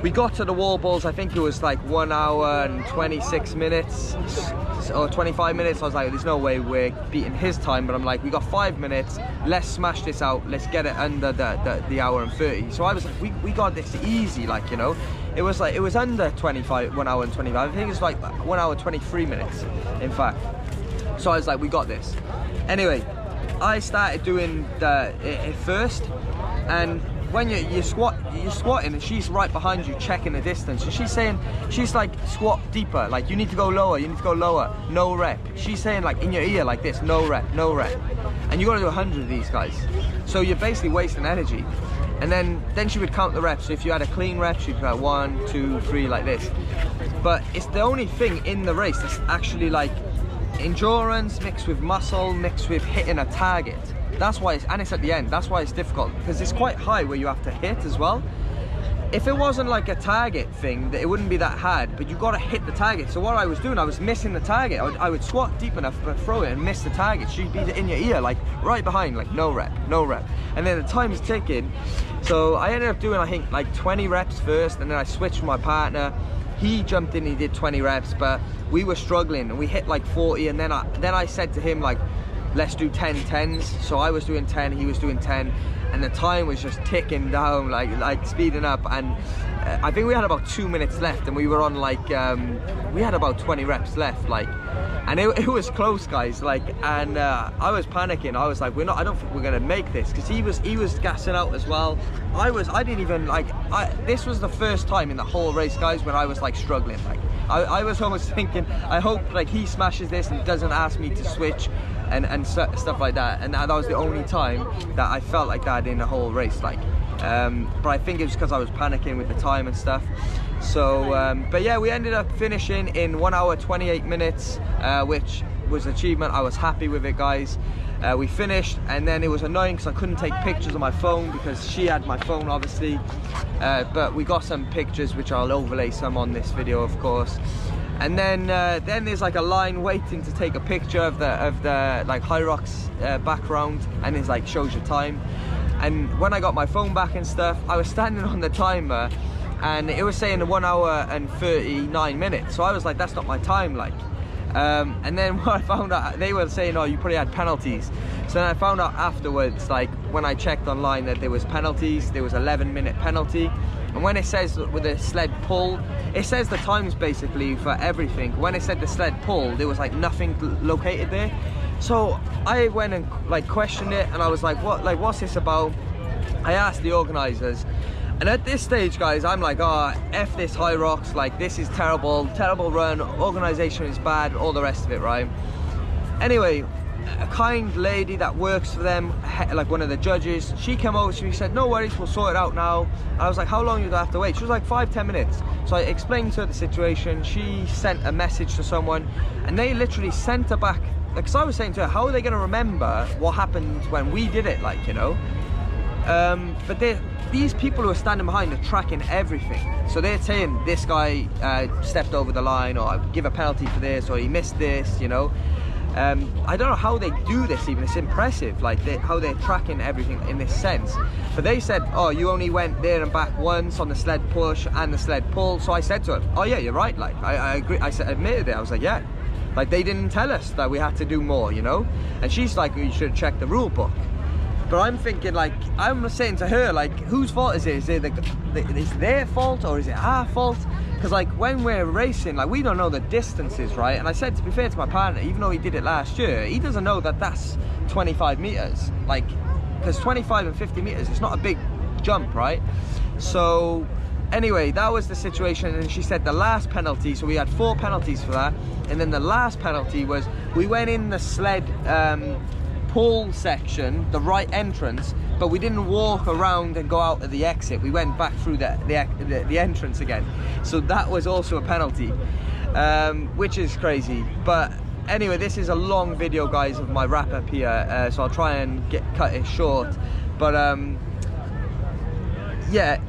we got to the wall balls, I think it was like 1 hour and 26 minutes or 25 minutes. I was like, there's no way we're beating his time, but I'm like, we got 5 minutes, let's smash this out, let's get it under the hour and 30. So I was like, we got this easy, like, you know. It was like, it was under 1 hour and 25. I think it was like 1 hour 23 minutes, in fact. So I was like, we got this. Anyway, I started doing it first, and when you're squatting, and she's right behind you checking the distance, and she's like, squat deeper, like you need to go lower, no rep. She's saying like in your ear like this, no rep, and you got to do 100 of these guys, so you're basically wasting energy. And then she would count the reps. So if you had a clean rep, she'd go 1, 2, 3 like this. But it's the only thing in the race that's actually like endurance mixed with muscle mixed with hitting a target. That's why it's at the end. That's why it's difficult, because it's quite high where you have to hit as well. If it wasn't like a target thing, it wouldn't be that hard, but you got to hit the target. So what I was doing, I was missing the target. I would squat deep enough to throw it and miss the target. She'd be in your ear, like right behind, like no rep. And then the time's ticking. So I ended up doing, I think, like 20 reps first, and then I switched with my partner. He jumped in, he did 20 reps, but we were struggling, and we hit like 40, and then I said to him, like, let's do 10 10s. So I was doing 10, he was doing 10, and the time was just ticking down, like speeding up. And I think we had about 2 minutes left, and we were on like we had about 20 reps left, like, and it was close, guys, like, and I was panicking. I was like, I don't think we're gonna make this, because he was gassing out as well. I didn't even, like, this was the first time in the whole race, guys, when I was like struggling. Like I was almost thinking, I hope like he smashes this and doesn't ask me to switch and stuff like that. And that was the only time that I felt like that in the whole race, like. But I think it was because I was panicking with the time and stuff. So but yeah, we ended up finishing in 1 hour 28 minutes, which was an achievement. I was happy with it, guys. We finished, and then it was annoying because I couldn't take pictures on my phone because she had my phone, obviously, but we got some pictures which I'll overlay some on this video, of course. And then there's like a line waiting to take a picture of the like HYROX background, and it's like shows your time. And when I got my phone back and stuff, I was standing on the timer, and it was saying 1 hour and 39 minutes. So I was like, that's not my time, like. And then what I found out, they were saying, oh, you probably had penalties. So then I found out afterwards, like when I checked online, that there was penalties. There was 11-minute penalty. And when it says with the sled pull, it says the times basically for everything. When it said the sled pull, there was like nothing located there. So I went and like questioned it, and I was like, what's this about? I asked the organizers, and at this stage, guys, I'm like, oh, F this HYROX, like this is terrible run, organization is bad, all the rest of it, right? Anyway, a kind lady that works for them, like one of the judges, she came over to me, said, no worries, we'll sort it out now. And I was like, how long do you have to wait? She was like 5-10 minutes. So I explained to her the situation. She sent a message to someone, and they literally sent her back. Like, cause I was saying to her, how are they going to remember what happened when we did it, like, you know? But these people who are standing behind are tracking everything. So they're saying this guy stepped over the line, or give a penalty for this, or he missed this, you know? I don't know how they do this even. It's impressive, like how they're tracking everything in this sense. But they said, oh, you only went there and back once on the sled push and the sled pull. So I said to her, oh yeah, you're right, like I agree. I admitted it. I was like, yeah, like they didn't tell us that we had to do more, you know? And she's like, you should check the rule book. But I'm thinking, like, I'm saying to her, like, whose fault is it? Is it is their fault, or is it our fault? Because like when we're racing, like, we don't know the distances, right? And I said, to be fair to my partner, even though he did it last year, he doesn't know that that's 25 meters, like, because 25 and 50 meters, it's not a big jump, right? So anyway, that was the situation. And she said the last penalty, so we had 4 penalties for that, and then the last penalty was we went in the sled pull section, the right entrance, but we didn't walk around and go out at the exit. We went back through the entrance again. So that was also a penalty, which is crazy. But anyway, this is a long video, guys, of my wrap up here, so I'll try and cut it short. But yeah,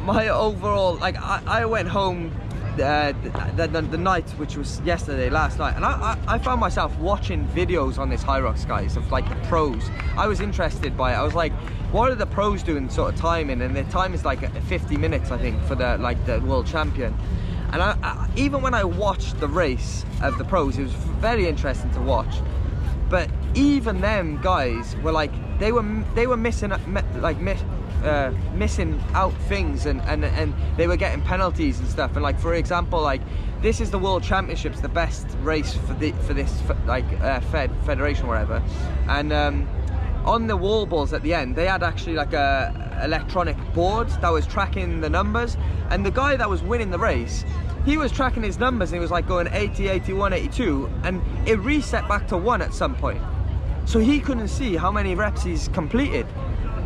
my overall, like, I went home the night, which was last night, and I found myself watching videos on this HYROX, guys, of like the pros. I was interested by it. I was like, what are the pros doing sort of timing, and their time is like 50 minutes I think for the world champion. And I even when I watched the race of the pros, it was very interesting to watch, but even them guys were like, they were missing missing out things, and they were getting penalties and stuff. And like, for example, like, this is the world championships, the best race for this federation or whatever, and on the wall balls at the end, they had actually like a electronic board that was tracking the numbers, and the guy that was winning the race, he was tracking his numbers, and he was like going 80, 81, 82, and it reset back to 1 at some point, so he couldn't see how many reps he's completed.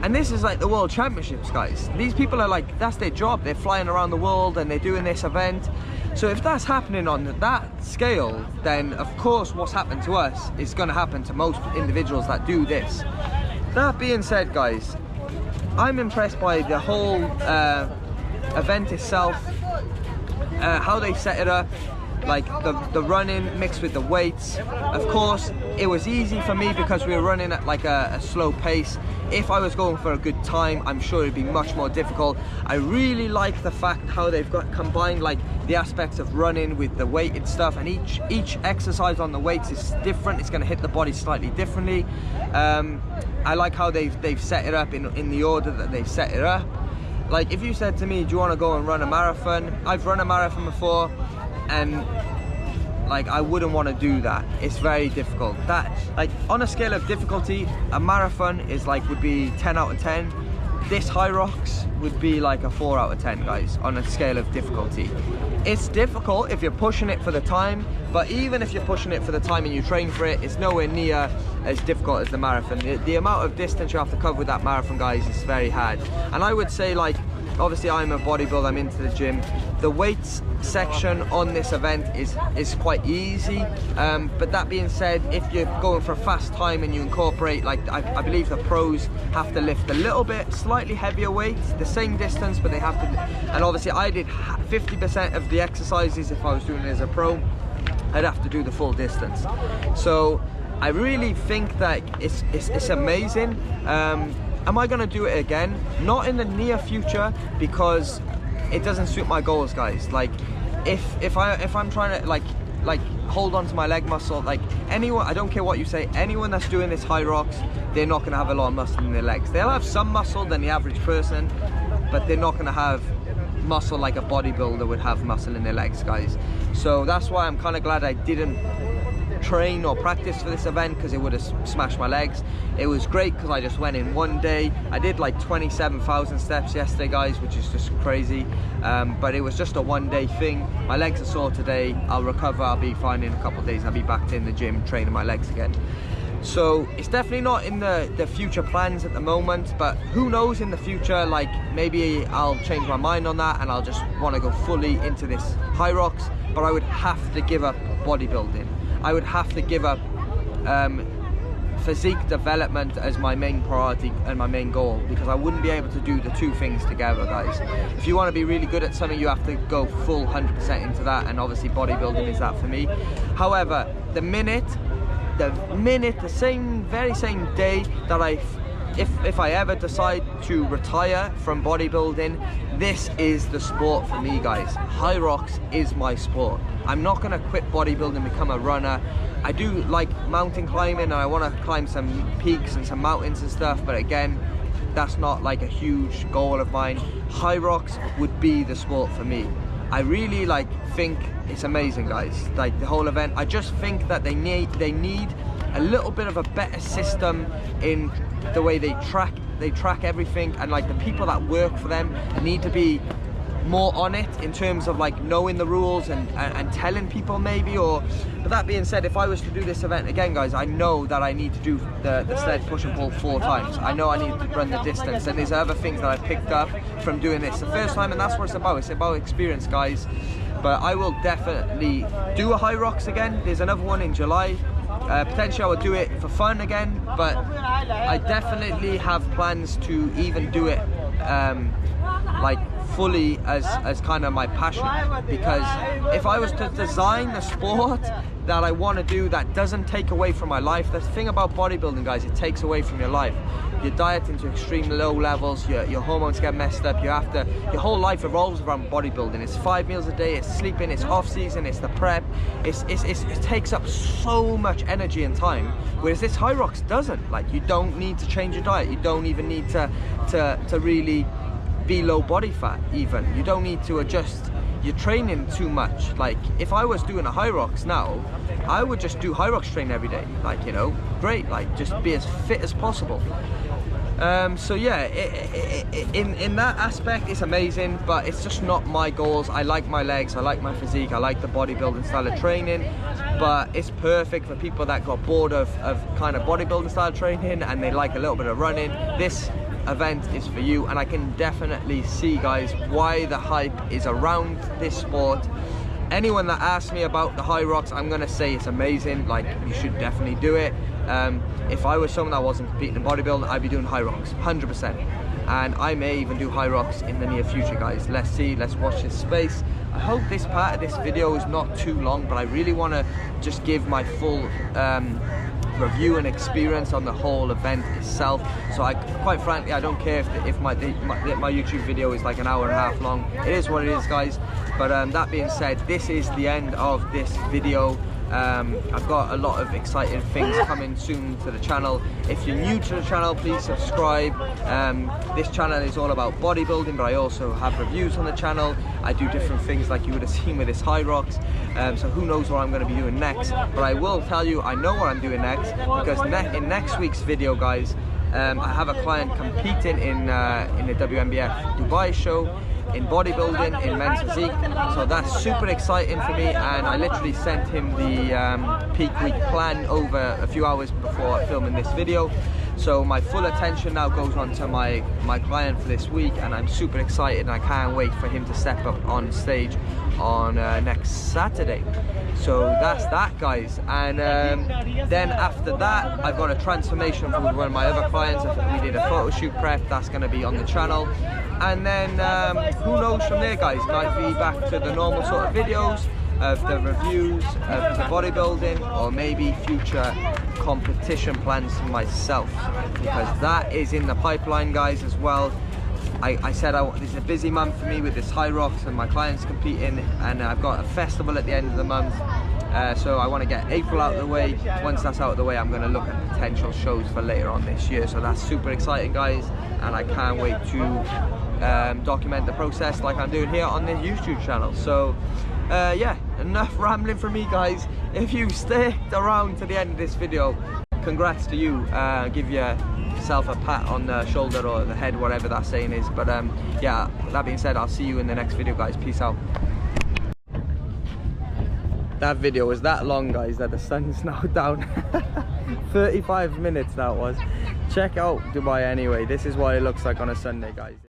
And this is like the world championships, guys. These people are like, that's their job. They're flying around the world and they're doing this event. So if that's happening on that scale, then of course what's happened to us is going to happen to most individuals that do this. That being said, guys, I'm impressed by the whole event itself, how they set it up, like the running mixed with the weights. Of course, it was easy for me because we were running at like a slow pace. If I was going for a good time, I'm sure it'd be much more difficult. I really like the fact how they've got combined like the aspects of running with the weighted stuff, and each exercise on the weights is different. It's going to hit the body slightly differently. I like how they've set it up in the order that they've set it up. Like, if you said to me, do you want to go and run a marathon? I've run a marathon before, and like, I wouldn't want to do that. It's very difficult. That, like, on a scale of difficulty, a marathon is like, would be 10 out of 10. This HYROX would be like a 4 out of 10, guys, on a scale of difficulty. It's difficult if you're pushing it for the time, but even if you're pushing it for the time and you train for it, it's nowhere near as difficult as the marathon. The amount of distance you have to cover with that marathon, guys, is very hard. And I would say, like, obviously I'm a bodybuilder, I'm into the gym. The weights section on this event is quite easy, but that being said, if you're going for a fast time and you incorporate, like, I believe the pros have to lift a little bit slightly heavier weights, the same distance, but they have to. And obviously I did 50% of the exercises. If I was doing it as a pro, I'd have to do the full distance. So I really think that it's amazing. Am I gonna do it again? Not in the near future, because it doesn't suit my goals, guys. Like, if I'm trying to like hold on to my leg muscle, like, anyone, I don't care what you say, anyone that's doing this HYROX, they're not gonna have a lot of muscle in their legs. They'll have some muscle than the average person, but they're not gonna have muscle like a bodybuilder would have muscle in their legs, guys. So that's why I'm kind of glad I didn't train or practice for this event, because it would have smashed my legs. It was great because I just went in one day. I did like 27,000 steps yesterday, guys, which is just crazy, but it was just a one-day thing. My legs are sore today. I'll recover. I'll be fine in a couple of days. I'll be back in the gym training my legs again. So it's definitely not in the future plans at the moment, but who knows in the future, like, maybe I'll change my mind on that and I'll just want to go fully into this HYROX. But I would have to give up bodybuilding. I would have to give up physique development as my main priority and my main goal, because I wouldn't be able to do the two things together, guys. If you want to be really good at something, you have to go full 100% into that, and obviously bodybuilding is that for me. However, the very same day that if I ever decide to retire from bodybuilding, this is the sport for me, guys. HYROX is my sport. I'm not gonna quit bodybuilding and become a runner. I do like mountain climbing, and I want to climb some peaks and some mountains and stuff, but again, that's not like a huge goal of mine. HYROX would be the sport for me. I really think it's amazing, guys. Like, the whole event, I just think that they need a little bit of a better system in the way they track everything, and like the people that work for them need to be more on it in terms of like knowing the rules and telling people maybe. But that being said, if I was to do this event again, guys, I know that I need to do the sled push and pull 4 times. I know I need to run the distance, and there's other things that I've picked up from doing this the first time, and that's what it's about. It's about experience, guys. But I will definitely do a HYROX again. There's another one in July. Potentially I will do it for fun again, but I definitely have plans to even do it like fully as kind of my passion, because if I was to design the sport, that I want to do that doesn't take away from my life. The thing about bodybuilding, guys, it takes away from your life. Your diet into extreme low levels, your hormones get messed up, your whole life revolves around bodybuilding. It's 5 meals a day, it's sleeping, it's off season, it's the prep, it takes up so much energy and time, whereas this HYROX doesn't. Like, you don't need to change your diet, you don't even need to really be low body fat even. You don't need to adjust your training too much. Like, if I was doing a HYROX now, I would just do HYROX training every day. Like, you know, great, like, just be as fit as possible. So yeah, in that aspect it's amazing, but it's just not my goals. I like my legs, I like my physique, I like the bodybuilding style of training, but it's perfect for people that got bored of kind of bodybuilding style training and they like a little bit of running. This event is for you, and I can definitely see, guys, why the hype is around this sport. Anyone that asks me about the HYROX, I'm gonna say it's amazing. Like, you should definitely do it. If I was someone that wasn't competing in bodybuilding, I'd be doing HYROX 100%, and I may even do HYROX in the near future, guys. Let's see, let's watch this space. I hope this part of this video is not too long, but I really want to just give my full review and experience on the whole event itself. So quite frankly, I don't care if my YouTube video is like an hour and a half long. It is what it is, guys. But that being said, this is the end of this video. I've got a lot of exciting things coming soon to the channel. If you're new to the channel, please subscribe. This channel is all about bodybuilding, but I also have reviews on the channel. I do different things like you would have seen with this HYROX. So who knows what I'm going to be doing next, but I will tell you I know what I'm doing next, because in next week's video, guys, I have a client competing in the WNBF Dubai show in bodybuilding, in men's physique, so that's super exciting for me. And I literally sent him the peak week plan over a few hours before filming this video. So my full attention now goes on to my client for this week, and I'm super excited, and I can't wait for him to step up on stage on next Saturday. So that's that, guys. And then after that, I've got a transformation for one of my other clients. We did a photo shoot prep, that's going to be on the channel. And then who knows from there, guys, might be back to the normal sort of videos of the reviews of the bodybuilding, or maybe future competition plans for myself, because that is in the pipeline, guys, as well. I said this is a busy month for me with this HYROX and my clients competing, and I've got a festival at the end of the month. So I want to get April out of the way. Once that's out of the way, I'm going to look at potential shows for later on this year. So that's super exciting, guys, and I can't wait to document the process like I'm doing here on this YouTube channel. So yeah, enough rambling from me, guys. If you stayed around to the end of this video, congrats to you. Give yourself a pat on the shoulder or the head, whatever that saying is. But yeah, that being said, I'll see you in the next video, guys. Peace out. That video was that long, guys, that the sun's now down. 35 minutes that was. Check out Dubai anyway. This is what it looks like on a Sunday, guys.